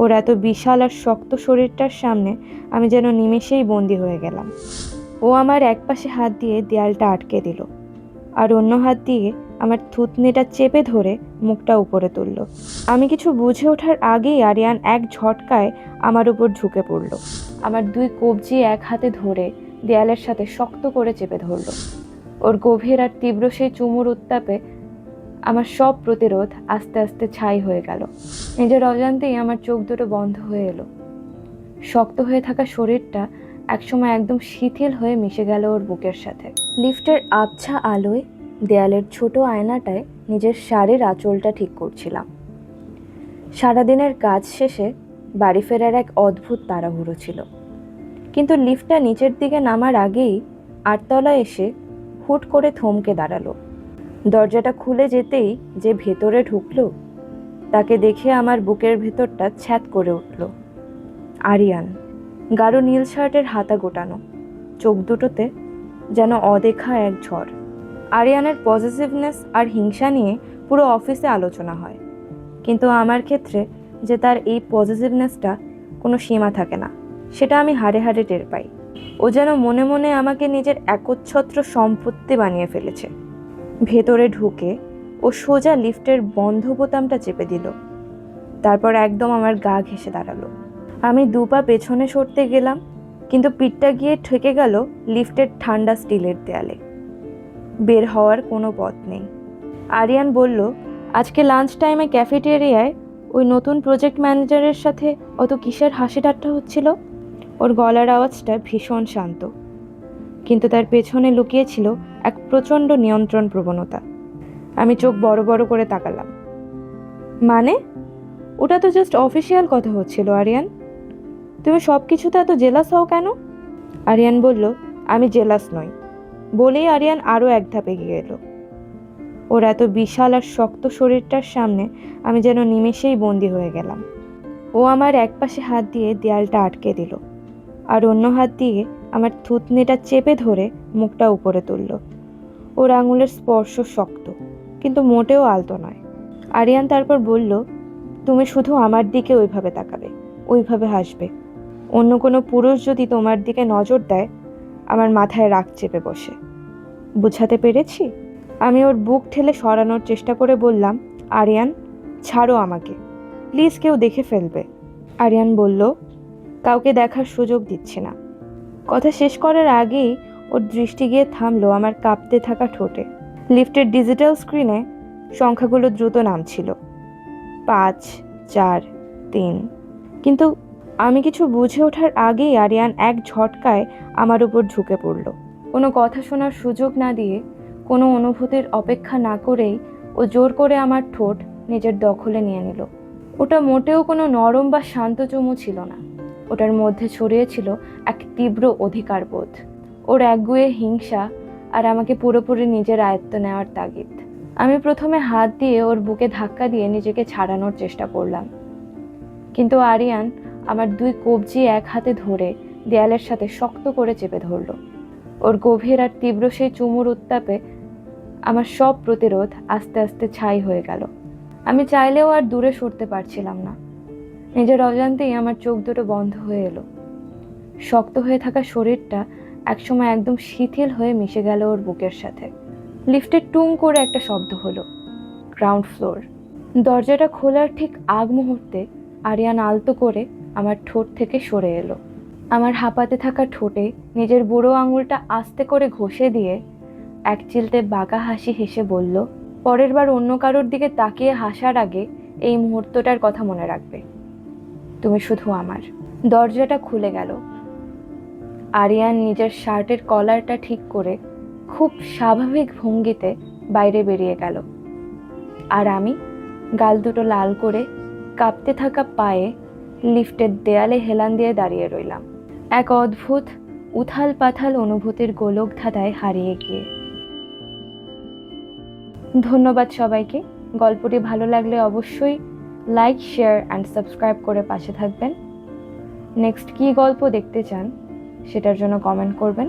ওর এত বিশাল আর শক্ত শরীরটার সামনে আমি যেন নিমেষেই বন্দি হয়ে গেলাম। ও আমার একপাশে হাত দিয়ে দেয়ালটা আটকে দিল, আর অন্য হাত দিয়ে আমার থুতনিটা চেপে ধরে মুখটা উপরে তুলল। আমি কিছু বুঝে ওঠার আগেই আরিয়ান এক ঝটকায় আমার উপর ঝুঁকে পড়ল। আমার দুই কবজি এক হাতে ধরে দেয়ালের সাথে শক্ত করে চেপে ধরল। ওর গভীর আর তীব্র সেই চুমুর উত্তাপে আমার সব প্রতিরোধ আস্তে আস্তে ছাই হয়ে গেল। নিজের অজান্তেই আমার চোখ দুটো বন্ধ হয়ে এলো। শক্ত হয়ে থাকা শরীরটা একসময় একদম শিথিল হয়ে মিশে গেল ওর বুকের সাথে। লিফটের আবছা আলোয় দেয়ালের ছোট আয়নাটায় নিজের শাড়ির আঁচলটা ঠিক করছিলাম। সারাদিনের কাজ শেষে বাড়ি ফেরার এক অদ্ভুত তাড়াহুড়ো ছিল, কিন্তু লিফটটা নিচের দিকে নামার আগেই আটতলায় এসে হুট করে থমকে দাঁড়ালো। দরজাটা খুলে যেতেই যে ভেতরে ঢুকলো তাকে দেখে আমার বুকের ভেতরটা ছ্যাঁত করে উঠল। আরিয়ান, গাঢ় নীল শার্টের হাতা গোটানো, চোখ দুটোতে যেন অদেখা এক ঝড়। আরিয়ানের পজিটিভনেস আর হিংসা নিয়ে পুরো অফিসে আলোচনা হয়, কিন্তু আমার ক্ষেত্রে যে তার এই পজিটিভনেসটা কোনো সীমা থাকে না, সেটা আমি হাড়ে হাড়ে টের পাই। ও যেন মনে মনে আমাকে নিজের একচ্ছত্র সম্পত্তি বানিয়ে ফেলেছে। ভেতরে ঢুকে ও সোজা লিফটের বন্ধ বোতামটা চেপে দিল, তারপর একদম আমার গা ঘেঁষে দাঁড়ালো। আমি দুপা পেছনে সরতে গেলাম, কিন্তু পিঠটা গিয়ে ঠেকে গেল লিফটের ঠান্ডা স্টিলের দেয়ালে। বের হওয়ার কোনো পথ নেই। আরিয়ান বলল, আজকে লাঞ্চ টাইমে ক্যাফেটেরিয়ায় ওই নতুন প্রজেক্ট ম্যানেজারের সাথে অত কিসের হাসি ঠাট্টা হচ্ছিল। ওর গলার আওয়াজটা ভীষণ শান্ত, কিন্তু তার পেছনে লুকিয়েছিল এক প্রচণ্ড নিয়ন্ত্রণ প্রবণতা। আমি চোখ বড় বড় করে তাকালাম। মানে, ওটা তো জাস্ট অফিসিয়াল কথা হচ্ছিল। আরিয়ান, তুমি সব কিছুতে এত জেলাস হও কেন? আরিয়ান বলল, আমি জেলাস নই। বলেই আরিয়ান আরও এক ধাপ এগিয়ে এলো। ওর এত বিশাল আর শক্ত শরীরটার সামনে আমি যেন নিমেষেই বন্দি হয়ে গেলাম। ও আমার একপাশে হাত দিয়ে দেয়ালটা আটকে দিল, আর অন্য হাত দিয়ে আমার থুতনিটা চেপে ধরে মুখটা উপরে তুলল। ওর আঙুলের স্পর্শ শক্ত, কিন্তু মোটেও আলতো নয়। আরিয়ান তারপর বলল, তুমি শুধু আমার দিকে ওইভাবে তাকাবে, ওইভাবে হাসবে। অন্য কোনো পুরুষ যদি তোমার দিকে নজর দেয়, আমার মাথায় রাগ চেপে বসে। বুঝাতে পেরেছি? আমি ওর বুক ঠেলে সরানোর চেষ্টা করে বললাম, আরিয়ান, ছাড়ো আমাকে প্লিজ, কেউ দেখে ফেলবে। আরিয়ান বলল, কাউকে দেখার সুযোগ দিচ্ছি না। কথা শেষ করার আগেই ওর দৃষ্টি গিয়ে থামলো আমার কাঁপতে থাকা ঠোঁটে। লিফটের ডিজিটাল স্ক্রিনে সংখ্যাগুলো দ্রুত নামছিল, 5, 4, 3। কিন্তু আমি কিছু বুঝে ওঠার আগেই আরিয়ান এক ঝটকায় আমার উপর ঝুঁকে পড়ল। কোনো কথা শোনার সুযোগ না দিয়ে, কোনো অনুভূতির অপেক্ষা না করেই ও জোর করে আমার ঠোঁট নিজের দখলে নিয়ে নিল। ওটা মোটেও কোনো নরম বা শান্ত চুমু ছিল না। ওটার মধ্যে ছড়িয়েছিল এক তীব্র অধিকারবোধ, ওর একগুঁয়ে হিংসা আর আমাকে পুরোপুরি নিজের আয়ত্ত নেওয়ার তাগিদ। আমি প্রথমে হাত দিয়ে ওর বুকে ধাক্কা দিয়ে নিজেকে ছাড়ানোর চেষ্টা করলাম, কিন্তু আরিয়ান আমার দুই কবজি এক হাতে ধরে দেয়ালের সাথে শক্ত করে চেপে ধরল। ওর গভীর আর তীব্র সেই চুমুর উত্তাপে আমার সব প্রতিরোধ আস্তে আস্তে ছাই হয়ে গেল। আমি চাইলেও আর দূরে সরতে পারছিলাম না। নিজের অজান্তেই আমার চোখ দুটো বন্ধ হয়ে এলো। শক্ত হয়ে থাকা শরীরটা একসময় একদম শিথিল হয়ে মিশে গেল ওর বুকের সাথে। লিফটের টুং করে একটা শব্দ হলো। Ground floor. দরজাটা খোলার ঠিক আগ মুহূর্তে আরিয়ান আলতো করে আমার ঠোঁট থেকে সরে এলো। আমার হাঁপাতে থাকা ঠোঁটে নিজের বুড়ো আঙুলটা আস্তে করে ঘষে দিয়ে এক চিলতে বাঁকা হাসি হেসে বলল, পরের বার অন্য কারোর দিকে তাকিয়ে হাসার আগে এই মুহূর্তটার কথা মনে রাখবে। তুমি শুধু আমার। দরজাটা খুলে গেল। আরিয়ান নিজের শার্টের কলারটা ঠিক করে খুব স্বাভাবিক ভঙ্গিতে বাইরে বেরিয়ে গেল, আর আমি গাল দুটো লাল করে কাঁপতে থাকা পায়ে লিফটের দেয়ালে হেলান দিয়ে দাঁড়িয়ে রইলাম, এক অদ্ভুত উথাল পাথাল অনুভূতির গোলক ধাঁধায় হারিয়ে গিয়ে। ধন্যবাদ সবাইকে। গল্পটি ভালো লাগলে অবশ্যই লাইক, শেয়ার অ্যান্ড সাবস্ক্রাইব করে পাশে থাকবেন। নেক্সট কী গল্প দেখতে চান সেটার জন্য কমেন্ট করবেন।